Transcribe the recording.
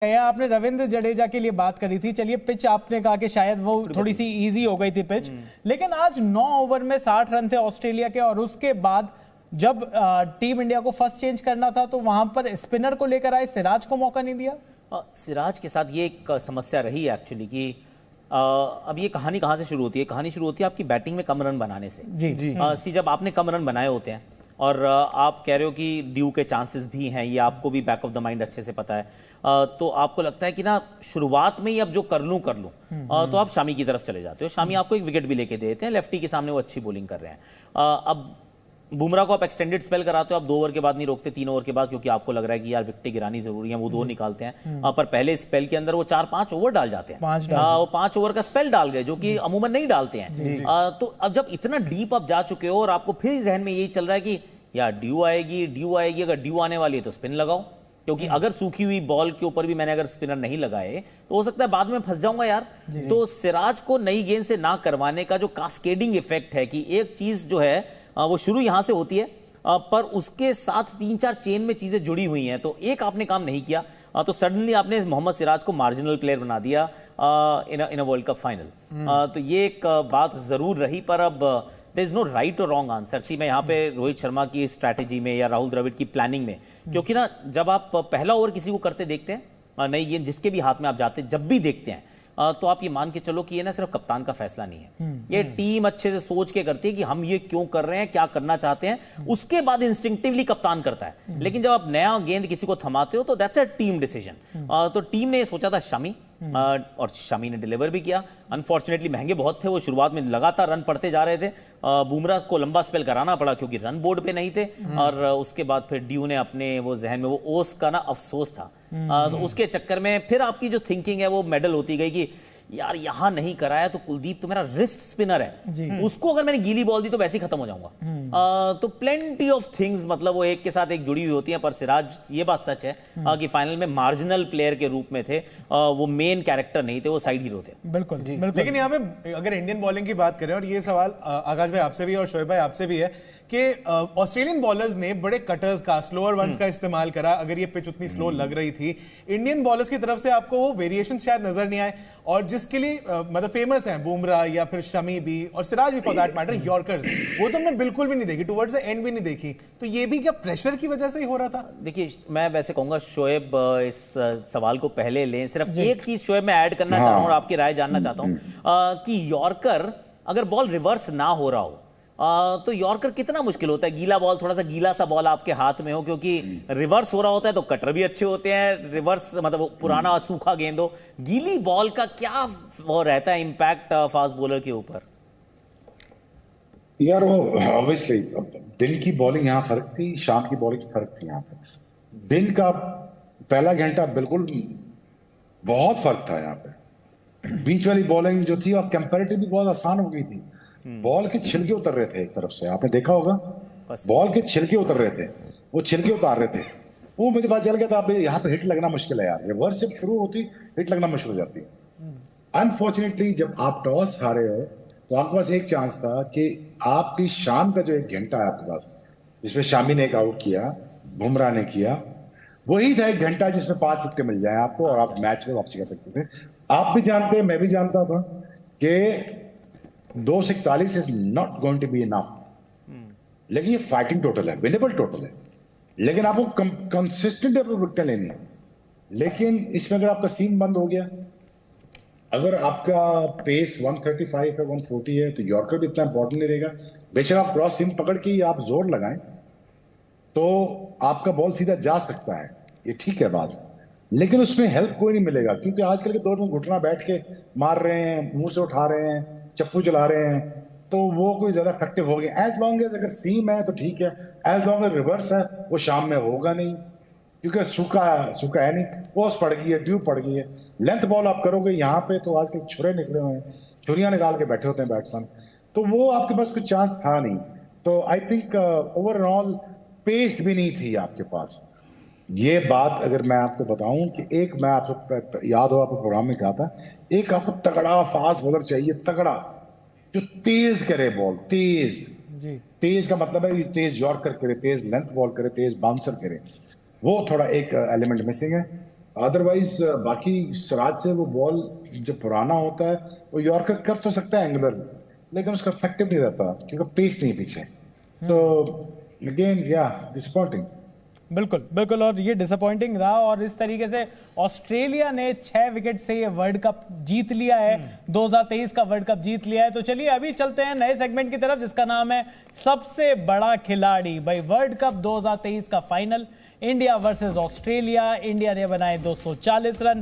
आपने रविंद्र जडेजा के लिए बात करी थी। चलिए, पिच आपने कहा कि शायद वो थोड़ी सी इजी हो गई थी पिच, लेकिन आज 9 ओवर में 60 रन थे ऑस्ट्रेलिया के, और उसके बाद जब टीम इंडिया को फर्स्ट चेंज करना था तो वहां पर स्पिनर को लेकर आए, सिराज को मौका नहीं दिया। सिराज के साथ ये एक समस्या रही है एक्चुअली कि अब ये कहानी कहाँ से शुरू होती है? कहानी शुरू होती है आपकी बैटिंग में कम रन बनाने से। जी जब आपने कम रन बनाए होते हैं और आप कह रहे हो कि ड्यू के चांसेस भी हैं, ये आपको भी बैक ऑफ द माइंड अच्छे से पता है, तो आपको लगता है कि ना शुरुआत में ही अब जो कर लूं तो आप शामी की तरफ चले जाते हो। शामी आपको एक विकेट भी लेके देते हैं, लेफ्टी के सामने वो अच्छी बॉलिंग कर रहे हैं। अब बुमराह को आप एक्सटेंडेड स्पेल कराते हो, आप 2 ओवर के बाद नहीं रोकते, 3 ओवर के बाद, क्योंकि आपको लग रहा है कि यार विकेटें गिरानी जरूरी है, वो 2 निकालते हैं। पर पहले स्पेल के अंदर वो 4-5 ओवर डाल जाते हैं, वो 5 ओवर का स्पेल डाल गए, जो कि अमूमन नहीं डालते हैं। तो अब जब इतना डीप आप जा चुके हो और आपको फिर जहन में यही चल रहा है कि यार ड्यू आएगी, अगर ड्यू आने वाली है तो स्पिन लगाओ, क्योंकि अगर सूखी हुई बॉल के ऊपर भी मैंने अगर स्पिनर नहीं लगाए तो हो सकता है बाद में फंस जाऊंगा यार। तो सिराज को नई गेंद से ना करवाने का जो कास्केडिंग इफेक्ट है कि एक चीज जो है वो शुरू यहां से होती है, पर उसके साथ 3-4 चेन में चीजें जुड़ी हुई हैं, तो एक आपने काम नहीं किया, तो सडनली आपने मोहम्मद सिराज को मार्जिनल प्लेयर बना दिया इन अ वर्ल्ड कप फाइनल। तो ये एक बात जरूर रही, पर अब देयर इज नो राइट और रॉन्ग आंसर। सी मैं यहाँ पे रोहित शर्मा की स्ट्रैटेजी में या राहुल द्रविड़ की प्लानिंग में, क्योंकि ना जब आप पहला ओवर किसी को करते देखते हैं, नई गेंद जिसके भी हाथ में आप जाते जब भी देखते हैं, तो आप ये मान के चलो कि ये ना सिर्फ कप्तान का फैसला नहीं है, ये टीम अच्छे से सोच के करती है कि हम ये क्यों कर रहे हैं, क्या करना चाहते हैं, उसके बाद इंस्टिंक्टिवली कप्तान करता है। लेकिन जब आप नया गेंद किसी को थमाते हो तो दैट्स अ टीम डिसीजन। तो टीम ने ये सोचा था शामी, और शामी ने डिलीवर भी किया। अनफॉर्चुनेटली महंगे बहुत थे वो, शुरुआत में लगातार रन पड़ते जा रहे थे, बुमराह को लंबा स्पेल कराना पड़ा क्योंकि रन बोर्ड पे नहीं थे, और उसके बाद फिर ड्यू ने अपने वो जहन में वो ओस का ना अफसोस था, तो उसके चक्कर में फिर आपकी जो थिंकिंग है वो मेडल होती गई कि यार यहां नहीं कराया तो कुलदीप तो मेरा रिस्ट स्पिनर है, उसको अगर मैंने गीली बॉल दी तो वैसे ही खत्म हो जाऊंगा। तो प्लेंटी ऑफ थिंग्स मतलब वो एक के साथ एक जुड़ी हुई होती हैं। पर सिराज, ये बात सच है कि फाइनल में मार्जिनल प्लेयर के रूप में थे, वो मेन कैरेक्टर नहीं थे, वो साइड हीरो थे। बिल्कुल। लेकिन यहाँ पे अगर इंडियन बॉलिंग की बात करें, और ये सवाल आकाश भाई आपसे भी और शोएब भाई आपसे भी है कि ऑस्ट्रेलियन बॉलर्स ने बड़े कटर्स का, स्लोअर वंस का इस्तेमाल करा। अगर ये पिच उतनी स्लो लग रही थी, इंडियन बॉलर्स की तरफ से आपको वो वेरिएशन शायद नजर नहीं आए, और जिसके लिए मतलब फेमस हैं बुमराह या फिर शमी भी और सिराज भी फॉर दैट मैटर, यॉर्कर्स, वो तो हमने बिल्कुल भी नहीं देखी, टुवर्ड्स द एंड भी नहीं देखी। तो ये भी क्या प्रेशर की वजह से ही हो रहा था? देखिए, मैं वैसे कहूंगा शोएब इस सवाल को पहले लें। सिर्फ एक चीज शोएब मैं ऐड करना चाहता हूं और आपकी राय जानना चाहता हूं कि यॉर्कर अगर बॉल रिवर्स ना हो रहा हो तो यॉर्कर कितना मुश्किल होता है। गीला बॉल, थोड़ा सा गीला सा बॉल आपके हाथ में हो, क्योंकि रिवर्स हो रहा होता है तो कटर भी अच्छे होते हैं, रिवर्स मतलब पुराना सूखा गेंद हो। गीली बॉल का क्या वो रहता है इम्पैक्ट फास्ट बॉलर के ऊपर? यार वो ऑब्वियसली दिन की बॉलिंग यहाँ फर्क थी, शाम की बॉलिंग फर्क थी। यहाँ पे दिन का पहला घंटा बिल्कुल बहुत फर्क था। यहाँ पे बीच वाली बॉलिंग जो थी अब कंपैरेटिवली बहुत आसान हो गई थी। बॉल के छिलके उतर रहे थे, एक तरफ से आपने देखा होगा, बॉल के छिलके उतर रहे थे, वो छिलके उतार रहे थे। वो मुझे पता चल गया था अब यहाँ पे हिट लगना मुश्किल है यार, रिवर्स जब शुरू होती हिट लगना मुश्किल हो जाती है। अनफॉर्चुनेटली जब आप टॉस हारे हो तो आपके पास एक चांस था कि आपकी शाम का जो 1 घंटा है आपके पास, जिसमें शामी ने एक आउट किया, बुमराह ने किया, वही था 1 घंटा जिसमें 5 विकेट मिल जाए आपको और आप मैच में वापसी कर सकते थे। आप भी जानते, मैं भी जानता था कि 241 is not going to be enough, लेकिन ये फाइटिंग टोटल है, विनेबल टोटल है, लेकिन आपको कंसिस्टेंट विकेट लेनी है। लेकिन इसमें अगर आपका सीम बंद हो गया, अगर आपका पेस 135 है, 140 है, तो यॉर्कर भी इतना इंपॉर्टेंट नहीं रहेगा। बेशक आप क्रॉस सीम पकड़ के ही आप जोर लगाएं तो आपका बॉल सीधा जा सकता है, ये ठीक है बात, लेकिन उसमें हेल्प कोई नहीं मिलेगा, क्योंकि आजकल के दौर में घुटना बैठ के मार रहे हैं, मुंह से उठा रहे हैं, चप्पू चला रहे हैं, तो वो कोई ज्यादा इफेक्टिव हो गया। एज लॉन्ग एज अगर सीम है तो ठीक है, एज लॉन्ग एज रिवर्स है वो शाम में होगा नहीं, क्योंकि सूखा है नहीं, ओस पड़ गई है, ड्यू पड़ गई है। लेंथ बॉल आप करोगे यहाँ पे तो आजकल छुरे निकले हुए हैं, छुरियां निकाल के बैठे होते हैं बैट्समैन, तो वो आपके पास कुछ चांस था नहीं। तो आई थिंक ओवरऑल पेस्ट भी नहीं थी आपके पास। ये बात अगर मैं आपको बताऊं कि एक, मैं आपको याद हो आपको प्रोग्राम में कहा था, एक आपको तगड़ा फास्ट बॉलर चाहिए, तगड़ा जो तेज करे बॉल, तेज का मतलब है तेज यॉर्कर करे, तेज लेंथ बॉल करे, तेज बाउंसर करे, वो थोड़ा एक एलिमेंट मिसिंग है। अदरवाइज बाकी सिराज से वो बॉल जब पुराना होता है वो यॉर्कर कर तो सकता है एंगुलर, लेकिन उसका इफेक्टिव नहीं रहता क्योंकि पेस नहीं पीछे। तो अगेन या डिसअपॉइंटिंग। बिल्कुल बिल्कुल, और ये डिसअपॉइंटिंग रहा, और इस तरीके से ऑस्ट्रेलिया ने 6 विकेट से ये वर्ल्ड कप जीत लिया है, 2023 का वर्ल्ड कप जीत लिया है। तो चलिए अभी चलते हैं नए सेगमेंट की तरफ जिसका नाम है सबसे बड़ा खिलाड़ी। भाई वर्ल्ड कप 2023 का final, India versus Australia. India ने बनाए 240 रन।